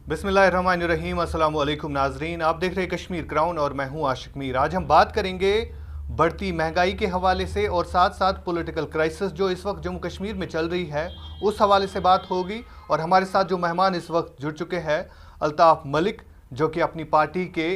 बिस्मिल्लाहिर्रहमानिर्रहीम। अस्सलाम वालेकुम नाजरीन, आप देख रहे हैं कश्मीर क्राउन और मैं हूं आशिक मीर। आज हम बात करेंगे बढ़ती महंगाई के हवाले से और साथ साथ पॉलिटिकल क्राइसिस जो इस वक्त जम्मू कश्मीर में चल रही है उस हवाले से बात होगी। और हमारे साथ जो मेहमान इस वक्त जुड़ चुके हैं, अल्ताफ़ मलिक जो कि अपनी पार्टी के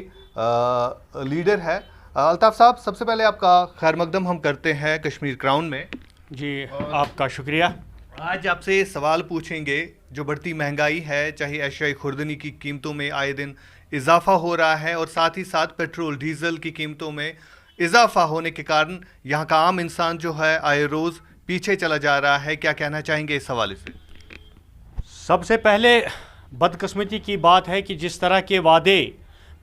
लीडर है। अल्ताफ़ साहब, सबसे पहले आपका खैर मकदम हम करते हैं कश्मीर क्राउन में। जी, आपका शुक्रिया। आज आपसे सवाल पूछेंगे, जो बढ़ती महंगाई है, चाहे एशियाई खुर्दनी की कीमतों में आए दिन इजाफा हो रहा है और साथ ही साथ पेट्रोल डीजल की कीमतों में इजाफा होने के कारण यहाँ का आम इंसान जो है आए रोज़ पीछे चला जा रहा है। क्या कहना चाहेंगे इस हवाले से? सबसे पहले बदकिस्मती की बात है कि जिस तरह के वादे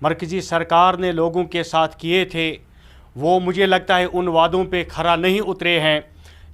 मरकज़ी सरकार ने लोगों के साथ किए थे वो मुझे लगता है उन वादों पे खरा नहीं उतरे हैं।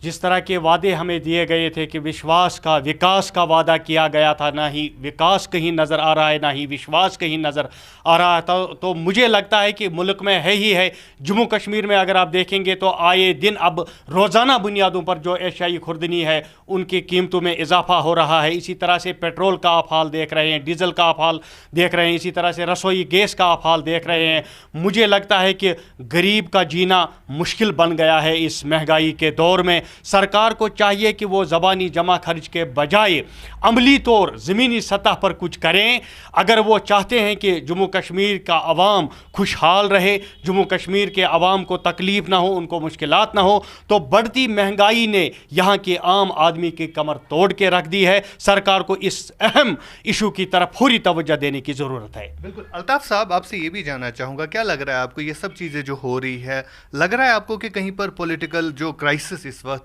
जिस तरह के वादे हमें दिए गए थे कि विश्वास का विकास का वादा किया गया था, ना ही विकास कहीं नज़र आ रहा है ना ही विश्वास कहीं नज़र आ रहा है। तो मुझे लगता है कि मुल्क में है ही है। जम्मू कश्मीर में अगर आप देखेंगे तो आए दिन अब रोज़ाना बुनियादों पर जो एशियाई खुर्दनी है उनकी कीमतों में इजाफा हो रहा है। इसी तरह से पेट्रोल का आप हाल देख रहे हैं, डीजल का आप हाल देख रहे हैं, इसी तरह से रसोई गैस का आप हाल देख रहे हैं। मुझे लगता है कि गरीब का जीना मुश्किल बन गया है इस महंगाई के दौर में। सरकार को चाहिए कि वो ज़बानी जमा खर्च के बजाय अमली तौर ज़मीनी सतह पर कुछ करें। अगर वो चाहते हैं कि जम्मू कश्मीर का अवाम खुशहाल रहे, जम्मू कश्मीर के अवाम को तकलीफ़ ना हो, उनको मुश्किलात ना हो, तो बढ़ती महंगाई ने यहाँ के आम आदमी की कमर तोड़ के रख दी है। सरकार को इस अहम इशू की तरफ पूरी तवज्जो देने की ज़रूरत है। बिल्कुल। अल्ताफ़ साहब, आपसे ये भी जानना चाहूँगा, क्या लग रहा है आपको ये सब चीज़ें जो हो रही है, लग रहा है आपको कि कहीं पर पॉलिटिकल जो क्राइसिस इस वक्त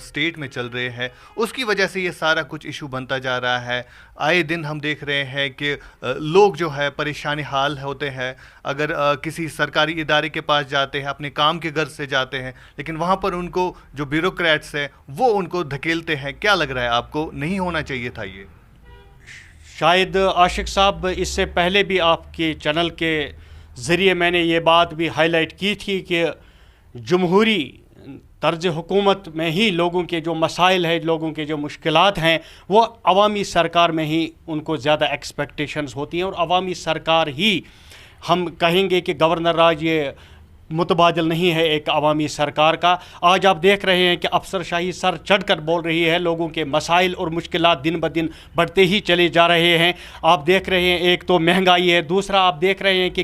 स्टेट में चल रहे हैं उसकी वजह से ये सारा कुछ इशू बनता जा रहा है? आए दिन हम देख रहे हैं कि लोग जो है परेशानी हाल होते हैं। अगर किसी सरकारी इदारे के पास जाते हैं, अपने काम के गर्ज से जाते हैं, लेकिन वहाँ पर उनको जो ब्यूरोक्रेट्स हैं वो उनको धकेलते हैं। क्या लग रहा है आपको, नहीं होना चाहिए था ये? शायद आशिक साहब, इससे पहले भी आपके चैनल के ज़रिए मैंने ये बात भी हाईलाइट की थी कि जमहूरी तर्ज हुकूमत में ही लोगों के जो मसाइल हैं, लोगों के जो मुश्किलात हैं, वो अवामी सरकार में ही उनको ज़्यादा एक्सपेक्टेशंस होती हैं। और अवामी सरकार ही, हम कहेंगे कि गवर्नर राज ये मुतबादिल नहीं है एक अवामी सरकार का। आज आप देख रहे हैं कि अफसरशाही सर चढ़कर बोल रही है, लोगों के मसाइल और मुश्किलात दिन ब दिन बढ़ते ही चले जा रहे हैं। आप देख रहे हैं एक तो महंगाई है, दूसरा आप देख रहे हैं कि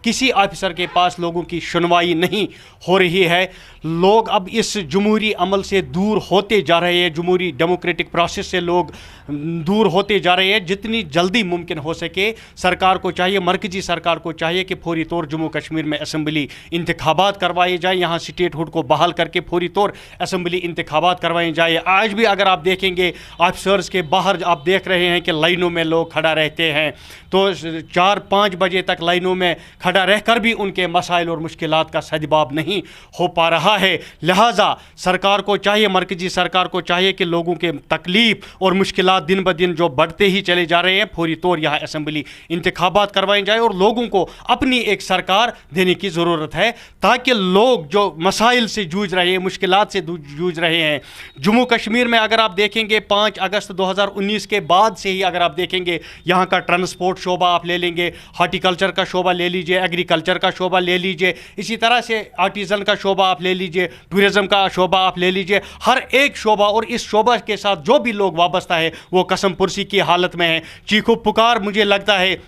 किसी ऑफिसर के पास लोगों की सुनवाई नहीं हो रही है। लोग अब इस जमहूरी अमल से दूर होते जा रहे हैं, जमहूरी डेमोक्रेटिक प्रोसेस से लोग दूर होते जा रहे हैं। जितनी जल्दी मुमकिन हो सके सरकार को चाहिए, मरकजी सरकार को चाहिए कि फौरी तौर जम्मू कश्मीर में असम्बली इंतखाबात करवाए जाए, यहाँ स्टेट हुड को बहाल करके फौरी तौर असम्बली इंतखाबात करवाए जाए। आज भी अगर आप देखेंगे ऑफिसर्स के बाहर आप देख रहे हैं कि लाइनों में लोग खड़ा रहते हैं, तो 4-5 बजे तक लाइनों में खड़ा रहकर भी उनके मसाइल और मुश्किलात का सद्जवाब नहीं हो पा रहा है। लिहाजा सरकार को चाहिए, मरकजी सरकार को चाहिए कि लोगों के तकलीफ और मुश्किलात दिन ब दिन जो बढ़ते ही चले जा रहे हैं, फौरी तौर यहाँ असम्बली इंतखाबात करवाई जाए और लोगों को अपनी एक सरकार देने की ज़रूरत है, ताकि लोग जो मसाइल से जूझ रहे हैं, मुश्किलात से जूझ रहे हैं। जम्मू कश्मीर में अगर आप देखेंगे 5 अगस्त 2019 के बाद से ही अगर आप देखेंगे, यहाँ का ट्रांसपोर्ट शोबा आप ले लेंगे, हॉर्टिकल्चर का शोबा ले लीजिए, एग्रीकल्चर का शोबा ले लीजिए, इसी तरह से आर्टिज़न का शोबा आप ले लीजिए, टूरिज़म का शोबा आप ले लीजिए, हर एक शोबा और इस शोबा के साथ जो भी लोग वाबस्ता है वो कसम पुरसी की हालत में है। चीखो पुकार, मुझे लगता है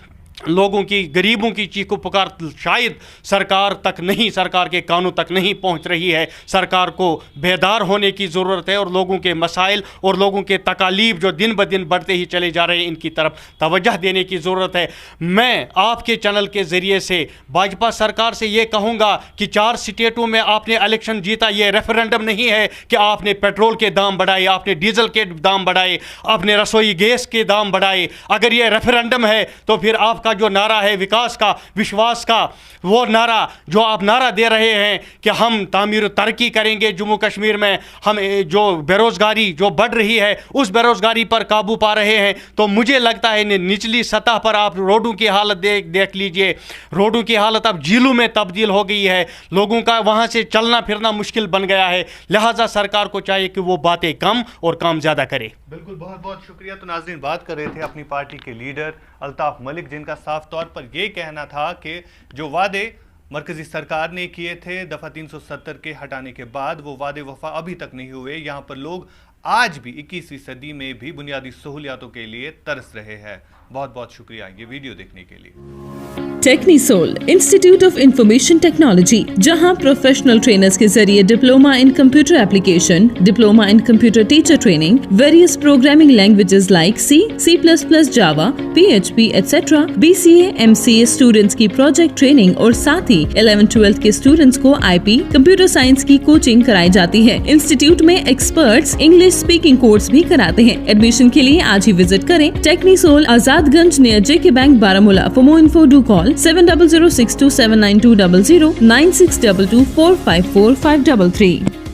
लोगों की, गरीबों की चीखो पुकार शायद सरकार तक नहीं, सरकार के कानों तक नहीं पहुंच रही है। सरकार को बेदार होने की ज़रूरत है और लोगों के मसाइल और लोगों के तकालीफ जो दिन ब दिन बढ़ते ही चले जा रहे हैं, इनकी तरफ तवज्जो देने की ज़रूरत है। मैं आपके चैनल के ज़रिए से भाजपा सरकार से ये कहूँगा कि 4 स्टेटों में आपने इलेक्शन जीता, ये रेफरेंडम नहीं है कि आपने पेट्रोल के दाम बढ़ाए, आपने डीजल के दाम बढ़ाए, आपने रसोई गैस के दाम बढ़ाए। अगर ये रेफरेंडम है तो फिर आप आपका जो नारा है विकास का, विश्वास का, वो नारा जो आप नारा दे रहे हैं कि हम तामीर तरक्की करेंगे जम्मू कश्मीर में, हम जो बेरोज़गारी जो बढ़ रही है उस बेरोज़गारी पर काबू पा रहे हैं, तो मुझे लगता है निचली सतह पर आप रोडों की हालत देख लीजिए, रोडों की हालत अब झीलों में तब्दील हो गई है, लोगों का वहाँ से चलना फिरना मुश्किल बन गया है। लिहाजा सरकार को चाहिए कि वो बातें कम और काम ज़्यादा करे। बिल्कुल, बहुत बहुत शुक्रिया। तो नाज़रीन, बात कर रहे थे अपनी पार्टी के लीडर अल्ताफ मलिक, जिनका साफ तौर पर ये कहना था कि जो वादे मरकजी सरकार ने किए थे दफ़ा 370 के हटाने के बाद, वो वादे वफा अभी तक नहीं हुए। यहाँ पर लोग आज भी 21वीं सदी में भी बुनियादी सहूलियातों के लिए तरस रहे हैं। बहुत बहुत शुक्रिया ये वीडियो देखने के लिए। टेक्नीसोल इंस्टीट्यूट ऑफ इंफॉर्मेशन टेक्नोलॉजी, जहां प्रोफेशनल ट्रेनर्स के जरिए diploma in computer application, diploma in computer teacher training, various programming languages like C++, Java, PHP etcetera, BCA, MCA students की प्रोजेक्ट ट्रेनिंग और साथ ही 11-12 के स्टूडेंट्स को IP कंप्यूटर साइंस की coaching कराई जाती है। इंस्टीट्यूट में एक्सपर्ट्स इंग्लिश स्पीकिंग कोर्स भी कराते हैं। एडमिशन के लिए आज ही विजिट करें Technisol, Azadganj near JK bank, Baramulla. For more info do call 7006279200 9622454533।